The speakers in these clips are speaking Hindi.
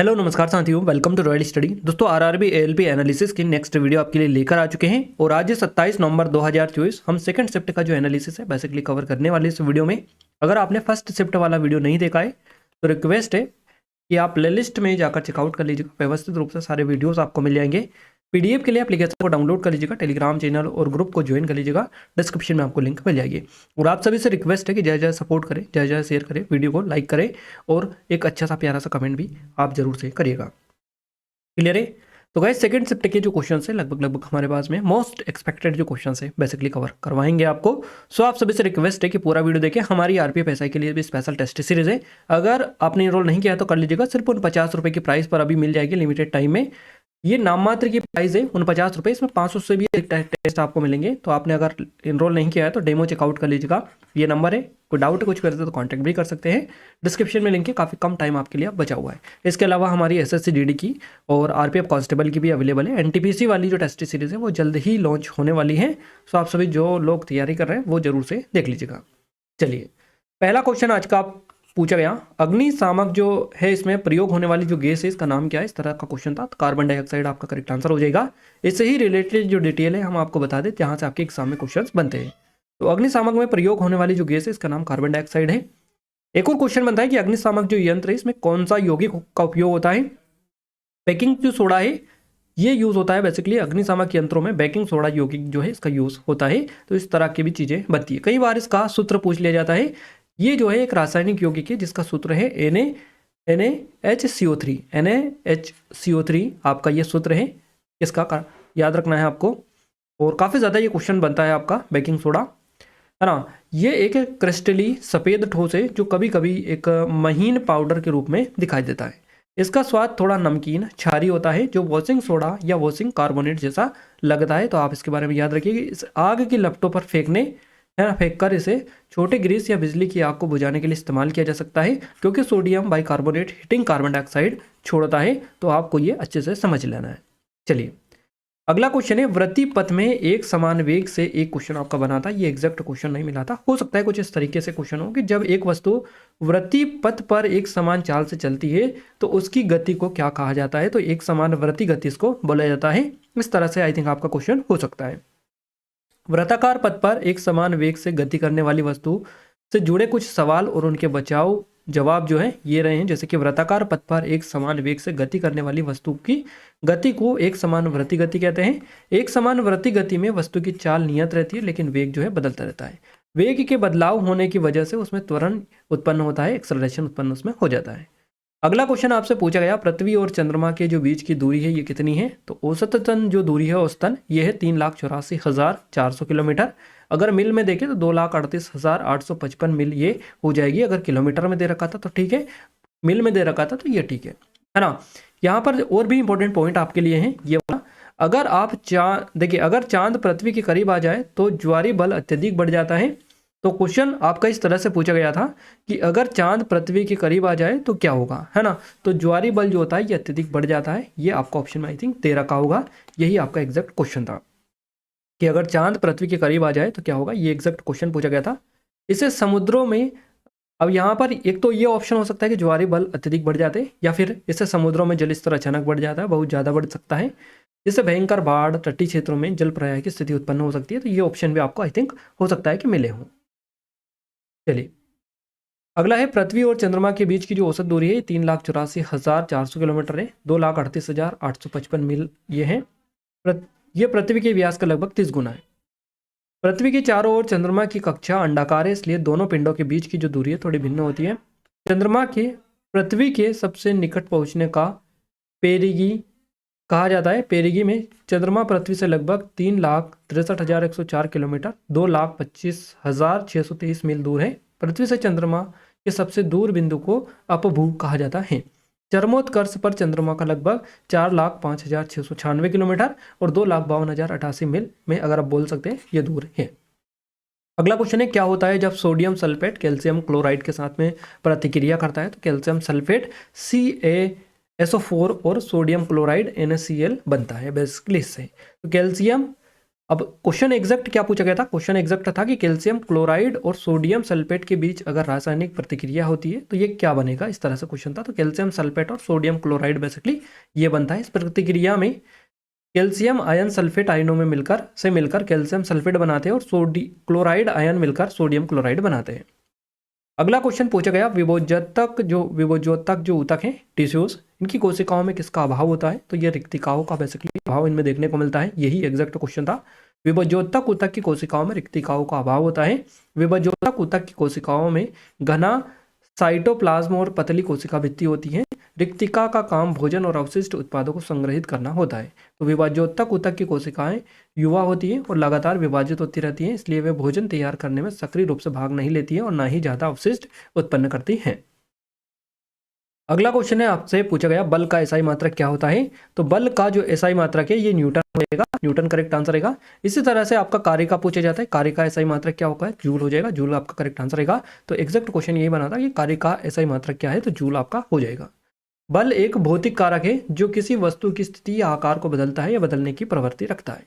हेलो नमस्कार साथियों, वेलकम टू रॉयल स्टडी। दोस्तों आरआरबी एएलपी एनालिसिस की नेक्स्ट वीडियो आपके लिए लेकर आ चुके हैं और आज 27 नवंबर 2024 हम सेकंड शिफ्ट का जो एनालिसिस है बेसिकली कवर करने वाले इस वीडियो में। अगर आपने फर्स्ट शिफ्ट वाला वीडियो नहीं देखा है तो रिक्वेस्ट है कि आप प्लेलिस्ट में जाकर चेकआउट कर लीजिएगा। व्यवस्थित रूप से सारे वीडियोस आपको मिल जाएंगे। पीडीएफ के लिए एप्लीकेशन को डाउनलोड कर लीजिएगा, टेलीग्राम चैनल और ग्रुप को ज्वाइन कर लीजिएगा। डिस्क्रिप्शन में आपको लिंक मिल जाएगी। और आप सभी से रिक्वेस्ट है कि जय जय सपोर्ट करें, जय जय शेयर करें, वीडियो को लाइक करें और एक अच्छा सा प्यारा सा कमेंट भी आप जरूर से करिएगा। क्लियर है? तो गाइस सेकंड शिफ्ट के जो क्वेश्चन है लगभग हमारे पास में मोस्ट एक्सपेक्टेड जो क्वेश्चन है बेसिकली कवर करवाएंगे आपको। सो आप सभी से रिक्वेस्ट है कि पूरा वीडियो देखें। हमारी आरपीएफ एसआई के लिए भी स्पेशल टेस्ट सीरीज है। अगर आपने इनरोल नहीं किया तो कर लीजिएगा। सिर्फ उन 50 रुपये की प्राइस पर अभी मिल जाएगी लिमिटेड टाइम में। ये नाम मात्र की प्राइस है उन 50 रुपये। इसमें 500 से भी टेस्ट आपको मिलेंगे। तो आपने अगर इनरोल नहीं किया है तो डेमो चेकआउट कर लीजिएगा। ये नंबर है, कोई डाउट कुछ करते तो कांटेक्ट भी कर सकते हैं। डिस्क्रिप्शन में लिंक है, काफ़ी कम टाइम आपके लिए अब बचा हुआ है। इसके अलावा हमारी एसएससी जीडी की और आरपीएफ कांस्टेबल की भी अवेलेबल है। एनटीपीसी वाली जो टेस्ट सीरीज है वो जल्द ही लॉन्च होने वाली है। सो आप सभी जो लोग तैयारी कर रहे हैं वो जरूर से देख लीजिएगा। चलिए, पहला क्वेश्चन आज का आप पूछा गया, अग्निशामक जो है इसमें प्रयोग होने वाली जो गैस है इसका नाम क्या है? इस तरह का क्वेश्चन था। तो कार्बन डाइऑक्साइड आपका करेक्ट आंसर हो जाएगा। इससे ही रिलेटेड जो डिटेल है हम आपको बता दें जहां से आपके एग्जाम में क्वेश्चन बनते हैं। तो अग्निशामक में प्रयोग होने वाली जो गैस है इसका नाम कार्बन डाइऑक्साइड है। एक और क्वेश्चन बनता है कि अग्निशामक जो यंत्र है इसमें कौन सा यौगिक का उपयोग होता है? बेकिंग जो सोडा है ये यूज होता है। बेसिकली अग्निशामक यंत्रों में बेकिंग सोडा यौगिक जो है इसका यूज होता है। तो इस तरह की भी चीजें बनती है। कई बार इसका सूत्र पूछ लिया जाता है। ये जो है एक रासायनिक यौगिक है जिसका सूत्र है NaHCO3। NaHCO3 आपका ये सूत्र है। इसका याद रखना है आपको। और काफ़ी ज़्यादा ये क्वेश्चन बनता है आपका बेकिंग सोडा, है ना। ये एक क्रिस्टली सफ़ेद ठोस है जो कभी कभी एक महीन पाउडर के रूप में दिखाई देता है। इसका स्वाद थोड़ा नमकीन छारी होता है जो वॉशिंग सोडा या वॉशिंग कार्बोनेट जैसा लगता है। तो आप इसके बारे में याद रखिए कि इस आग की लपटों पर फेंकने है ना, फेंक कर इसे छोटे ग्रीस या बिजली की आग को बुझाने के लिए इस्तेमाल किया जा सकता है। क्योंकि sodium bicarbonate heating carbon dioxide छोड़ता है। तो आपको ये अच्छे से समझ लेना है। चलिए, अगला क्वेश्चन है, वृत्ति पथ में एक समान वेग से एक क्वेश्चन आपका बना था। ये एग्जैक्ट क्वेश्चन नहीं मिला था। हो सकता है कुछ इस तरीके से क्वेश्चन हो कि जब एक वस्तु वृत्ति पथ पर एक समान चाल से चलती है तो उसकी गति को क्या कहा जाता है? तो एक समान वृत्ति गति इसको बोला जाता है। इस तरह से आई थिंक आपका क्वेश्चन हो सकता है। वृत्ताकार पथ पर एक समान वेग से गति करने वाली वस्तु से जुड़े कुछ सवाल और उनके बचाव जवाब जो है ये रहे हैं। जैसे कि वृत्ताकार पथ पर एक समान वेग से गति करने वाली वस्तु की गति को एक समान वृत्ति गति कहते हैं। एक समान वृत्ति गति में वस्तु की चाल नियत रहती है लेकिन वेग जो है बदलता रहता है। वेग के बदलाव होने की वजह से उसमें त्वरण उत्पन्न होता है, एक्सेलरेशन उत्पन्न उसमें हो जाता है। अगला क्वेश्चन आपसे पूछा गया, पृथ्वी और चंद्रमा के जो बीच की दूरी है ये कितनी है? तो औसतन जो दूरी है औसतन ये है 3,84,400 किलोमीटर। अगर मिल में देखें तो 2,38,855 मिल ये हो जाएगी। अगर किलोमीटर में दे रखा था तो ठीक है, मिल में दे रखा था तो ये ठीक है ना। यहाँ पर और भी इंपॉर्टेंट पॉइंट आपके लिए है ये वाला। अगर आप देखिए, अगर चांद पृथ्वी के करीब आ जाए तो ज्वारीय बल अत्यधिक बढ़ जाता है। तो क्वेश्चन आपका इस तरह से पूछा गया था कि अगर चांद पृथ्वी के करीब आ जाए तो क्या होगा, है ना। तो ज्वारीय बल जो होता है ये अत्यधिक बढ़ जाता है। ये आपका ऑप्शन में आई थिंक दे रखा होगा। यही आपका एग्जैक्ट क्वेश्चन था कि अगर चांद पृथ्वी के करीब आ जाए तो क्या होगा। ये एग्जैक्ट क्वेश्चन पूछा गया था। इसे समुद्रों में, अब यहाँ पर एक तो ये ऑप्शन हो सकता है कि ज्वारीय बल अत्यधिक बढ़ जाते हैं, या फिर इससे समुद्रों में जल स्तर अचानक बढ़ जाता है, बहुत ज़्यादा बढ़ सकता है, जिससे भयंकर बाढ़, तटीय क्षेत्रों में जल प्रवाह की स्थिति उत्पन्न हो सकती है। तो ये ऑप्शन भी आपको आई थिंक हो सकता है कि मिले हों। चलिए, अगला है, पृथ्वी और चंद्रमा के बीच की जो औसत दूरी है 3,84,400 किलोमीटर है। 2,38,855 मील ये है। ये पृथ्वी के व्यास का लगभग 30 गुना है। पृथ्वी के चारों ओर चंद्रमा की कक्षा अंडाकार है, इसलिए दोनों पिंडों के बीच की जो दूरी है थोड़ी भिन्न होती है। चंद्रमा के पृथ्वी के सबसे निकट पहुंचने का पेरिगी कहा जाता है। पेरिगी में चंद्रमा पृथ्वी से लगभग 3,63,104 किलोमीटर 2,25,623 मील दूर है। पृथ्वी से चंद्रमा के सबसे दूर बिंदु को अपभू कहा जाता है। चरमोत्कर्ष पर चंद्रमा का लगभग 4,05,696 किलोमीटर और 2,52,088 मील में अगर आप बोल सकते हैं ये दूर है। अगला क्वेश्चन है, क्या होता है जब सोडियम सल्फेट कैल्शियम क्लोराइड के साथ में प्रतिक्रिया करता है? तो कैल्शियम सल्फेट CaSO4 और सोडियम क्लोराइड NaCl बनता है बेसिकली इससे। तो कैल्शियम अब क्वेश्चन एग्जैक्ट क्या पूछा गया था? क्वेश्चन एग्जैक्ट था कि कैल्शियम क्लोराइड और सोडियम सल्फेट के बीच अगर रासायनिक प्रतिक्रिया होती है तो ये क्या बनेगा, इस तरह से क्वेश्चन था। तो कैल्शियम सल्फेट और सोडियम क्लोराइड बेसिकली ये बनता है। इस प्रतिक्रिया में कैल्शियम आयन सल्फेट आयनों में मिलकर कैल्शियम सल्फेट बनाते हैं और क्लोराइड आयन मिलकर सोडियम क्लोराइड बनाते हैं। अगला क्वेश्चन पूछा गया, विभोज्योतक जो ऊतक हैं, टिश्यूज, इनकी कोशिकाओं में किसका अभाव होता है? तो ये रिक्तिकाओं का बेसिकली अभाव इनमें देखने को मिलता है। यही एग्जैक्ट क्वेश्चन था। विभोज्योतक ऊतक की कोशिकाओं में रिक्तिकाओं का अभाव होता है। विभोज्योतक ऊतक की कोशिकाओं में घना साइटोप्लाज्म और पतली कोशिका भित्ति होती है। रिक्तिका का काम भोजन और अवशिष्ट उत्पादों को संग्रहित करना होता है। तो विभाज्योतक ऊतक की कोशिकाएं युवा होती हैं और लगातार विभाजित होती रहती हैं, इसलिए वे भोजन तैयार करने में सक्रिय रूप से भाग नहीं लेती हैं और ना ही ज्यादा अवशिष्ट उत्पन्न करती हैं। अगला क्वेश्चन है, आपसे पूछा गया बल का एसआई मात्रक क्या होता है? तो बल का जो एसआई मात्रक है ये न्यूटन होगा। न्यूटन करेक्ट आंसर रहेगा। इसी तरह से आपका कार्य का पूछा जाता है, कार्य का एसआई मात्रक क्या होगा? जूल हो जाएगा। जूल आपका करेक्ट आंसर रहेगा। तो एग्जैक्ट क्वेश्चन यही बना था कि कार्य का एसआई मात्रक क्या है, तो जूल आपका हो जाएगा। बल एक भौतिक कारक है जो किसी वस्तु की स्थिति या आकार को बदलता है या बदलने की प्रवृत्ति रखता है।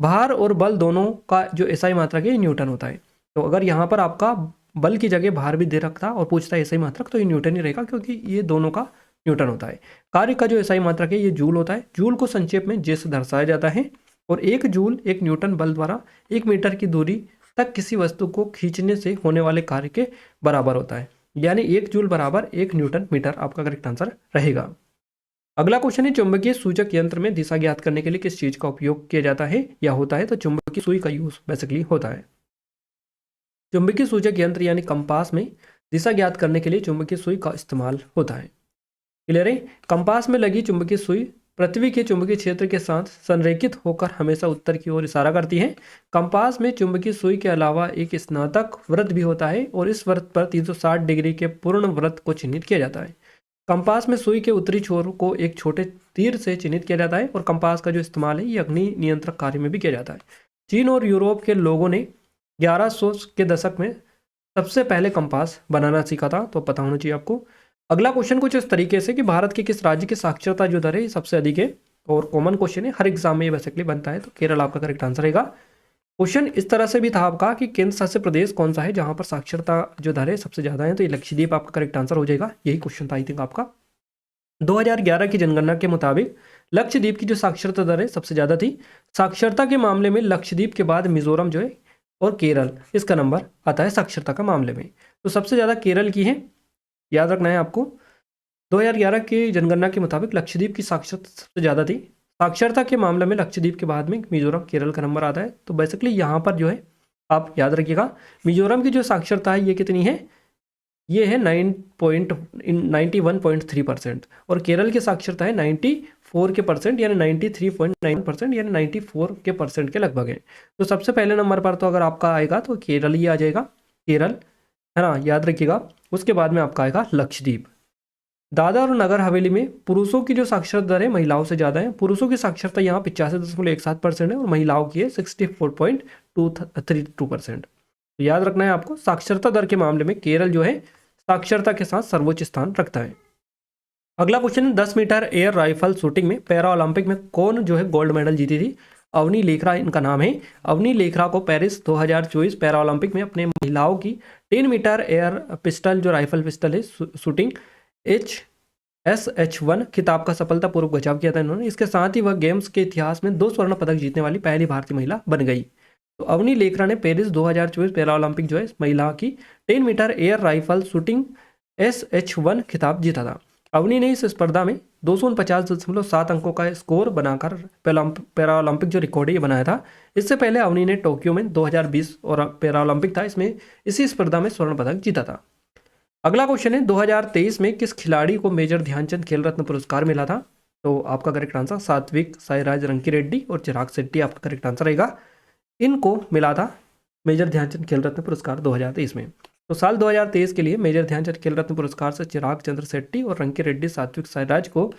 भार और बल दोनों का जो एसआई मात्रक है ये न्यूटन होता है। तो अगर यहाँ पर आपका बल की जगह भार भी दे रखता और पूछता है एसआई मात्रक, तो ये न्यूटन ही रहेगा, क्योंकि ये दोनों का न्यूटन होता है। कार्य का जो एसआई मात्रक है ये जूल होता है। जूल को संक्षेप में जे से दर्शाया जाता है और एक जूल एक न्यूटन बल द्वारा 1 मीटर की दूरी तक किसी वस्तु को खींचने से होने वाले कार्य के बराबर होता है। यानी 1 जूल बराबर 1 न्यूटन मीटर आपका करेक्ट आंसर रहेगा। अगला क्वेश्चन है, चुंबकीय सूचक यंत्र में दिशा ज्ञात करने के लिए किस चीज का उपयोग किया जाता है या होता है? तो चुंबकीय सुई का यूज बेसिकली होता है। चुंबकीय सूचक यंत्र यानी कंपास में दिशा ज्ञात करने के लिए चुंबकीय सुई का इस्तेमाल होता है। क्लियर है? कंपास में लगी चुंबकीय सुई पृथ्वी के चुंबकीय क्षेत्र के साथ संरेखित होकर हमेशा उत्तर की ओर इशारा करती है। कंपास में चुंबकीय सुई के अलावा एक स्नातक वृत्त भी होता है और इस वृत्त पर 360 डिग्री के पूर्ण वृत्त को चिन्हित किया जाता है। कंपास में सुई के उत्तरी छोर को एक छोटे तीर से चिन्हित किया जाता है और कंपास का जो इस्तेमाल है ये अग्नि नियंत्रक कार्य में भी किया जाता है। चीन और यूरोप के लोगों ने 1100 के दशक में सबसे पहले कंपास बनाना सीखा था, तो पता होना चाहिए आपको। अगला क्वेश्चन कुछ इस तरीके से कि भारत के किस राज्य की साक्षरता जो दर है सबसे अधिक है, और कॉमन क्वेश्चन है, हर एग्जाम में ये बेसिकली बनता है। तो केरल आपका करेक्ट आंसर रहेगा। क्वेश्चन इस तरह से भी था आपका कि केंद्र शासित प्रदेश कौन सा है जहां पर साक्षरता जो दर है सबसे ज्यादा है? तो ये लक्षद्वीप आपका करेक्ट आंसर हो जाएगा। यही क्वेश्चन था आई थिंक आपका। 2011 की जनगणना के मुताबिक लक्षद्वीप की जो साक्षरता दर है सबसे ज्यादा थी। साक्षरता के मामले में लक्षद्वीप के बाद मिजोरम जो है और केरल इसका नंबर आता है साक्षरता का मामले में। तो सबसे ज्यादा केरल की है, याद रखना है आपको। 2011 की जनगणना के मुताबिक लक्षद्वीप की साक्षरता सबसे ज्यादा थी। साक्षरता के मामले में लक्षद्वीप के बाद में मिजोरम केरल का नंबर आता है। तो बेसिकली यहाँ पर जो है आप याद रखिएगा, मिजोरम की जो साक्षरता है ये कितनी है? ये है 91.3% और केरल की साक्षरता है 94 के परसेंट यानी 93.9% यानी 94 के परसेंट के लगभग है। तो सबसे पहले नंबर पर तो अगर आपका आएगा तो केरल ही आ जाएगा, केरल है ना, याद रखिएगा। उसके बाद में आपका आएगा लक्षद्वीप। दादरा और नगर हवेली में पुरुषों की जो साक्षरता दर है महिलाओं से ज़्यादा है। पुरुषों की साक्षरता यहाँ 85.17% है और महिलाओं की है 64.232%। तो याद रखना है आपको, साक्षरता दर के मामले में केरल जो है साक्षरता के साथ सर्वोच्च स्थान रखता है। अगला क्वेश्चन है, 10 मीटर एयर राइफल शूटिंग में पैरा ओलंपिक में कौन जो है गोल्ड मेडल जीती थी? अवनी लेखरा इनका नाम है। अवनी लेखरा को पेरिस 2024 पैरा ओलंपिक में अपने महिलाओं की 10 मीटर एयर पिस्टल जो राइफल पिस्टल है शूटिंग SH1 खिताब का सफलतापूर्वक बचाव किया था इन्होंने। इसके साथ ही वह गेम्स के इतिहास में 2 स्वर्ण पदक जीतने वाली पहली भारतीय महिला बन गई। तो अवनी लेखरा ने पेरिस 2024 पैरा ओलंपिक जो है महिला की 10 metre air rifle shooting SH1 खिताब जीता था। अवनी ने इस स्पर्धा में 249.7 अंकों का स्कोर बनाकर पैरा ओलंपिक जो रिकॉर्ड है ये बनाया था। इससे पहले अवनी ने टोक्यो में 2020 और पैरा ओलंपिक था, इसमें इसी स्पर्धा में स्वर्ण पदक जीता था। अगला क्वेश्चन है, 2023 में किस खिलाड़ी को मेजर ध्यानचंद खेल रत्न पुरस्कार मिला था? तो आपका करेक्ट आंसर सात्विक साईराज रंकीरेड्डी और चिराग शेट्टी आपका करेक्ट आंसर रहेगा। इनको मिला था मेजर ध्यानचंद खेल रत्न पुरस्कार 2023 में। तो साल 2023 के लिए मेजर ध्यानचंद खेल रत्न पुरस्कार से चिराग चंद्र शेट्टी और रंकीरेड्डी सात्विक साईराज को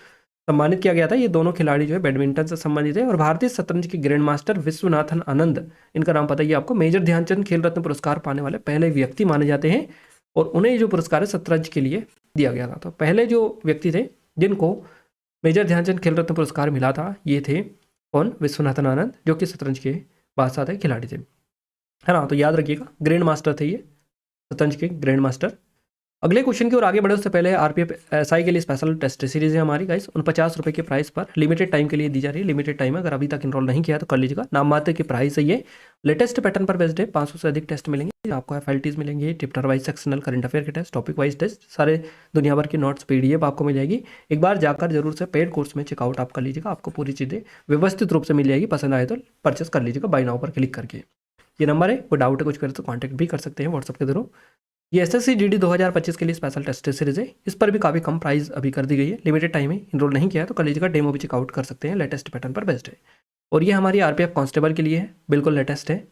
सम्मानित किया गया था। ये दोनों खिलाड़ी जो है बैडमिंटन से संबंधित है और भारतीय शतरंज के ग्रैंड मास्टर विश्वनाथन आनंद, इनका नाम पता ही है आपको, मेजर ध्यानचंद खेल रत्न पुरस्कार पाने वाले पहले व्यक्ति माने जाते हैं और उन्हें जो पुरस्कार है शतरंज के लिए दिया गया था। तो पहले जो व्यक्ति थे जिनको मेजर ध्यानचंद खेल रत्न पुरस्कार मिला था ये थे कौन? विश्वनाथन आनंद, जो कि शतरंज के बादशाह थे, खिलाड़ी थे, है ना। तो याद रखिएगा ग्रैंड मास्टर थे ये, शतरंज के ग्रैंड मास्टर। अगले क्वेश्चन की ओर आगे बढ़े उससे पहले आरपीएफ एसआई के लिए स्पेशल टेस्ट सीरीज है हमारी गाइस, उन 50 रुपये के प्राइस पर लिमिटेड टाइम के लिए दी जा रही है। लिमिटेड टाइम है, अगर अभी तक इनरोल नहीं किया तो कर लीजिएगा, नाम मात्र की प्राइस है ये। लेटेस्ट पैटर्न पर बेस्ड है, 500 से अधिक टेस्ट मिलेंगे आपको, एफएलटीज मिलेंगे, chapter wise sectional current affair के टेस्ट, टॉपिक वाइज टेस्ट, सारे दुनिया भर की नोट्स पीडीएफ आपको मिल जाएगी। एक बार जाकर जरूर से पेड कोर्स में चेकआउट आप कर लीजिएगा, आपको पूरी चीज़ें व्यवस्थित रूप से मिल जाएगी। पसंद आए तो परचेस कर लीजिएगा बाय नाउ पर क्लिक करके। ये नंबर है, कोई डाउट है कुछ करे तो कॉन्टैक्ट भी कर सकते हैं व्हाट्सअप के थ्रू। ये एसएससी जीडी 2025 के लिए स्पेशल टेस्ट सीरीज है, इस पर भी काफ़ी कम प्राइस अभी कर दी गई है, लिमिटेड टाइम है, इनरोल नहीं किया है तो कर लीजिएगा, डेमो भी चेकआउट कर सकते हैं, लेटेस्ट पैटर्न पर बेस्ड है। और ये हमारी आरपीएफ कांस्टेबल के लिए है, बिल्कुल लेटेस्ट है,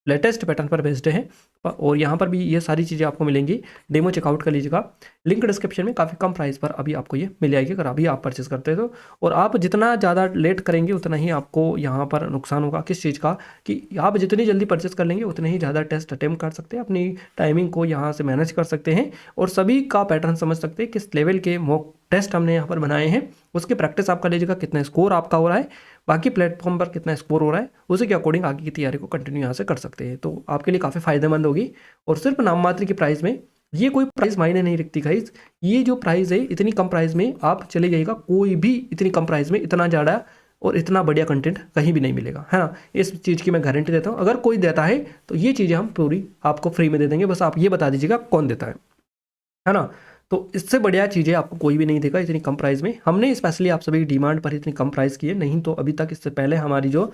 लेटेस्ट पैटर्न पर बेस्ड है, और यहाँ पर भी ये सारी चीज़ें आपको मिलेंगी, डेमो चेकआउट कर लीजिएगा। लिंक डिस्क्रिप्शन में काफ़ी कम प्राइस पर अभी आपको ये मिल जाएगी अगर अभी आप परचेस करते हो तो। और आप जितना ज़्यादा लेट करेंगे उतना ही आपको यहाँ पर नुकसान होगा, किस चीज़ का, कि आप जितनी जल्दी परचेस कर लेंगे उतने ही ज़्यादा टेस्ट अटेम्प्ट कर सकते हैं, अपनी टाइमिंग को यहाँ से मैनेज कर सकते हैं और सभी का पैटर्न समझ सकते हैं, किस लेवल के मॉक टेस्ट हमने यहाँ पर बनाए हैं, उसकी प्रैक्टिस आप कर लीजिएगा, कितना स्कोर आपका हो रहा है, बाकी प्लेटफॉर्म पर कितना स्कोर हो रहा है, उसी के अकॉर्डिंग आगे की तैयारी को कंटिन्यू यहाँ से कर सकते हैं, तो आपके लिए काफ़ी फायदेमंद होगी। और सिर्फ नाम मात्र की प्राइस में, ये कोई प्राइस मायने नहीं रखती गाइस, ये जो प्राइस है इतनी कम प्राइस में आप चले जाइएगा, कोई भी इतनी कम प्राइस में इतना ज़्यादा और इतना बढ़िया कंटेंट कहीं भी नहीं मिलेगा, है ना। इस चीज़ की मैं गारंटी देता हूँ, अगर कोई देता है तो ये चीज़ें हम पूरी आपको फ्री में दे देंगे, बस आप ये बता दीजिएगा कौन देता है ना। तो इससे बढ़िया चीज़ें आपको कोई भी नहीं देगा इतनी कम प्राइस में। हमने स्पेशली आप सभी की डिमांड पर इतनी कम प्राइस की है, नहीं तो अभी तक इससे पहले हमारी जो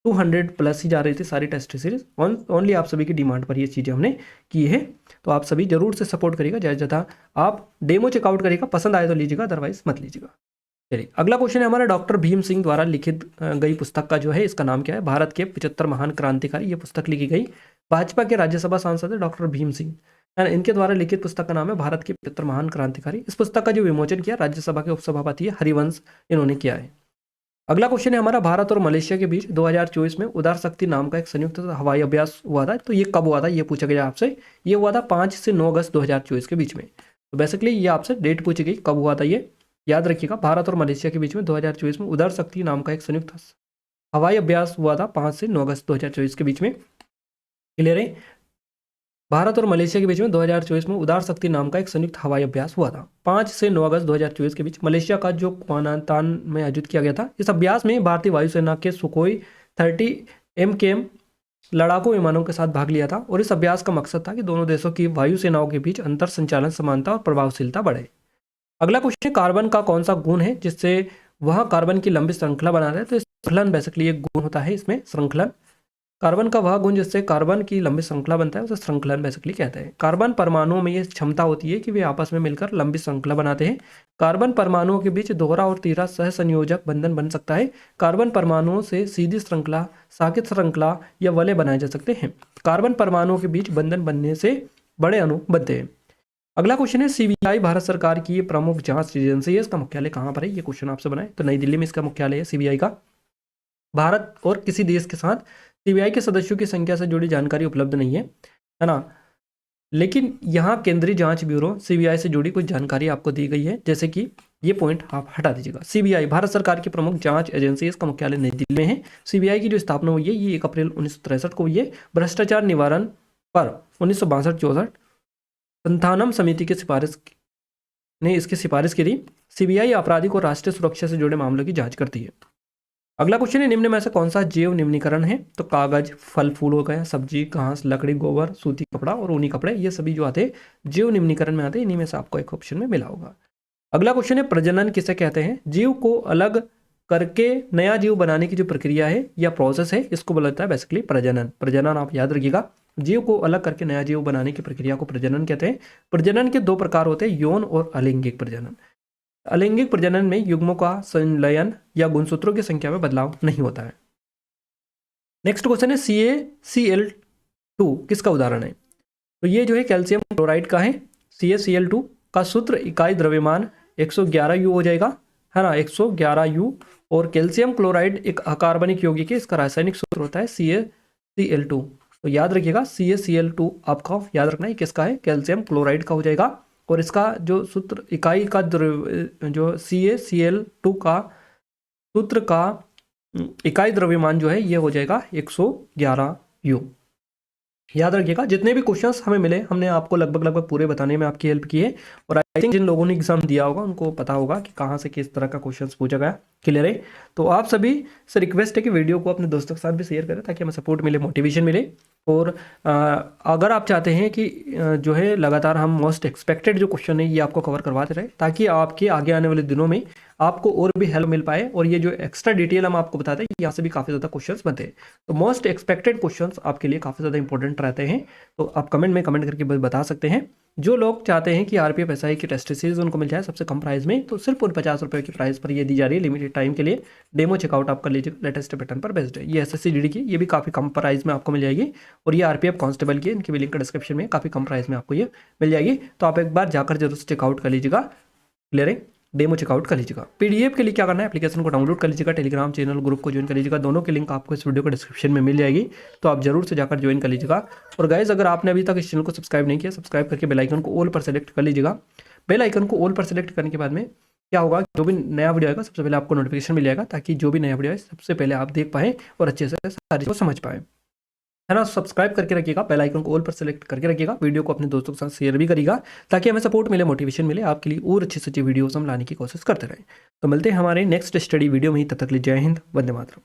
200 प्लस ही जा रही थी सारी टेस्ट सीरीज, ओनली आप सभी की डिमांड पर ये चीज़ें हमने की है। तो आप सभी जरूर से सपोर्ट करिएगा, ज़्यादा ज़्यादा आप डेमो चेकआउट करिएगा, पसंद आए तो लीजिएगा, अदरवाइज मत लीजिएगा। चलिए अगला क्वेश्चन है हमारा, डॉक्टर भीम सिंह द्वारा लिखित गई पुस्तक का जो है इसका नाम क्या है। भारत के 75 महान क्रांतिकारी, ये पुस्तक लिखी गई, भाजपा के राज्यसभा सांसद है डॉक्टर भीम सिंह, है ना, इनके द्वारा लिखित पुस्तक का नाम है भारत के 75 महान क्रांतिकारी। इस पुस्तक का जो विमोचन किया राज्यसभा के उपसभापति हरिवंश इन्होंने किया है। अगला क्वेश्चन है हमारा, भारत और मलेशिया के बीच 2024 में उदार शक्ति नाम का एक संयुक्त हवाई अभ्यास हुआ था, तो ये कब हुआ था ये पूछा गया आपसे। ये हुआ था 5 से 9 अगस्त 2024 के बीच में। तो बेसिकली ये आपसे डेट पूछी गई कब हुआ था, ये याद रखिएगा। भारत और मलेशिया के बीच में 2024 में उदार शक्ति नाम का एक संयुक्त हवाई अभ्यास हुआ था 5 से 9 अगस्त 2024 के बीच में। क्लियर है, भारत और मलेशिया के बीच में 2024 में उदार शक्ति नाम का एक संयुक्त हवाई अभ्यास हुआ था 5 से 9 अगस्त 2024 के बीच मलेशिया का जो क्वांतान में आयोजित किया गया था। इस अभ्यास में भारतीय वायुसेना के सुखोई 30 MKM लड़ाकू विमानों के साथ भाग लिया था, और इस अभ्यास का मकसद था कि दोनों देशों की वायुसेनाओं के बीच अंतर संचालन समानता और प्रभावशीलता बढ़े। अगला क्वेश्चन, कार्बन का कौन सा गुण है जिससे वह कार्बन की लंबी श्रृंखला बनाता है। तो श्रृंखलन बेसिकली एक गुण होता है इसमें, श्रृंखलन, कार्बन का वह गुण जिससे कार्बन की लंबी श्रृंखला बनता है उसे श्रृंखलन बेसिकली कहते हैं। कार्बन परमाणुओं में ये क्षमता होती है कि वे आपस में मिलकर लंबी श्रृंखला बनाते हैं। कार्बन परमाणुओं के बीच दोहरा और तीसरा सहसंयोजक बंधन बन सकता है। कार्बन परमाणुओं से सीधी श्रृंखला, साकित श्रृंखला या वलय बनाए जा सकते हैं। कार्बन परमाणुओं के बीच बंधन बनने से बड़े अणु बनते हैं। अगला क्वेश्चन है, सीबीआई भारत सरकार की प्रमुख जांच एजेंसी है, इसका मुख्यालय कहाँ पर है। ये क्वेश्चन आपसे बनाए तो नई दिल्ली में इसका मुख्यालय है सीबीआई का। भारत और किसी देश के साथ सीबीआई के सदस्यों की संख्या से जुड़ी जानकारी उपलब्ध नहीं है ना, लेकिन यहाँ केंद्रीय जांच ब्यूरो सीबीआई से जुड़ी कुछ जानकारी आपको दी गई है, जैसे कि ये पॉइंट आप हटा दीजिएगा। सीबीआई भारत सरकार की प्रमुख जांच एजेंसी, इसका मुख्यालय नई दिल्ली में है। सीबीआई की जो स्थापना हुई है ये 1 अप्रैल 1963 को हुई है। भ्रष्टाचार निवारण पर 1962-64 संथानम समिति की सिफारिश ने इसकी सिफारिश की थी। सीबीआई आपराधिक और राष्ट्रीय सुरक्षा से जुड़े मामलों की जांच करती है। अगला क्वेश्चन है, निम्न में से कौन सा जैव निम्नीकरण है। तो कागज, फल फूल हो गए, सब्जी, घास, लकड़ी, गोबर, सूती कपड़ा और ऊनी कपड़े, ये सभी जो आते हैं जैव निम्नीकरण में आते हैं, इन्हीं में से आपको एक ऑप्शन में मिला होगा। अगला क्वेश्चन है, प्रजनन किसे कहते हैं। जीव को अलग करके नया जीव बनाने की जो प्रक्रिया है या प्रोसेस है, इसको बोला जाता है बेसिकली प्रजनन। प्रजनन आप याद रखिएगा, जीव को अलग करके नया जीव बनाने की प्रक्रिया को प्रजनन कहते हैं। प्रजनन के 2 प्रकार होते हैं, यौन और अलैंगिक प्रजनन। अलैंगिक प्रजनन में युग्मों का संलयन या गुणसूत्रों की संख्या में बदलाव नहीं होता है। नेक्स्ट क्वेश्चन है, CaCl2 किसका उदाहरण है। तो ये जो है कैल्शियम क्लोराइड का है। CaCl2 का सूत्र इकाई द्रव्यमान 111 U हो जाएगा, है ना, 111 U। और कैल्शियम क्लोराइड एक अकार्बनिक यौगिक है, इसका रासायनिक सूत्र होता है CaCl2। तो याद रखिएगा CaCl2 आपका याद रखना है किसका है, कैल्शियम क्लोराइड का हो जाएगा। और इसका जो सूत्र इकाई का जो CaCl2 का सूत्र का इकाई द्रव्यमान जो है ये हो जाएगा 111 यू। याद रखिएगा, जितने भी क्वेश्चंस हमें मिले हमने आपको लगभग पूरे बताने में आपकी हेल्प की है। और आई थिंक जिन लोगों ने एग्जाम दिया होगा उनको पता होगा कि कहाँ से किस तरह का क्वेश्चंस पूछा गया। क्लियर है? तो आप सभी से रिक्वेस्ट है कि वीडियो को अपने दोस्तों के साथ भी शेयर करें ताकि हमें सपोर्ट मिले, मोटिवेशन मिले। और अगर आप चाहते हैं कि जो है लगातार हम मोस्ट एक्सपेक्टेड जो क्वेश्चन है ये आपको कवर करवाते रहे ताकि आपके आगे आने वाले दिनों में आपको और भी हेल्प मिल पाए, और ये जो एक्स्ट्रा डिटेल हम आपको बताते हैं यहाँ से भी काफ़ी ज़्यादा क्वेश्चंस बनते हैं। तो मोस्ट एक्सपेक्टेड क्वेश्चंस आपके लिए काफ़ी ज़्यादा इंपॉर्टेंट रहते हैं। तो आप कमेंट में कमेंट करके बता सकते हैं। जो लोग चाहते हैं कि आरपीएफ एसआई की टेस्ट सीरीज उनको मिल जाए सबसे कम प्राइस में, तो सिर्फ उन 50 रुपये की प्राइस पर ये दी जा रही है लिमिटेड टाइम के लिए। डेमो चेकआउट आप कर लीजिए, लेटेस्ट पैटर्न पर बेस्ड है। ये एसएससी जीडी की, ये भी काफ़ी कम प्राइस में आपको मिल जाएगी। और ये आरपीएफ कांस्टेबल की, इनकी भी लिंक डिस्क्रिप्शन में, काफ़ी कम प्राइस में आपको ये मिल जाएगी। तो आप एक बार जाकर जरूर से चेकआउट कर लीजिएगा। क्लियर है? डेमो चेकआउट कर लीजिएगा। पीडीएफ के लिए क्या करना है, एप्लीकेशन को डाउनलोड कर लीजिएगा, टेलीग्राम चैनल ग्रुप को ज्वाइन कर लीजिएगा। दोनों की लिंक आपको इस वीडियो के डिस्क्रिप्शन में मिल जाएगी, तो आप जरूर से जाकर ज्वाइन कर लीजिएगा। और गाइस, अगर आपने अभी तक इस चैनल को सब्सक्राइब नहीं किया, सब्सक्राइब करके बेल आइकन को ऑल पर सेलेक्ट कर लीजिएगा। बेल आइकन को ऑल पर सेलेक्ट करने के बाद में क्या होगा, जो भी नया वीडियो आएगा सबसे पहले आपको नोटिफिकेशन मिल जाएगा, ताकि जो भी नया वीडियो है सबसे पहले आप देख पाएँ और अच्छे से सारी को समझ पाएँ, है ना। सब्सक्राइब करके रखिएगा, बेल आइकन को ऑल पर सेलेक्ट करके रखिएगा। वीडियो को अपने दोस्तों के साथ शेयर भी करिएगा ताकि हमें सपोर्ट मिले, मोटिवेशन मिले, आपके लिए और अच्छी वीडियोस हम लाने की कोशिश करते रहें। तो मिलते हैं हमारे नेक्स्ट स्टडी वीडियो में ही, तब तक के लिए जय हिंद, वंदे मातरम।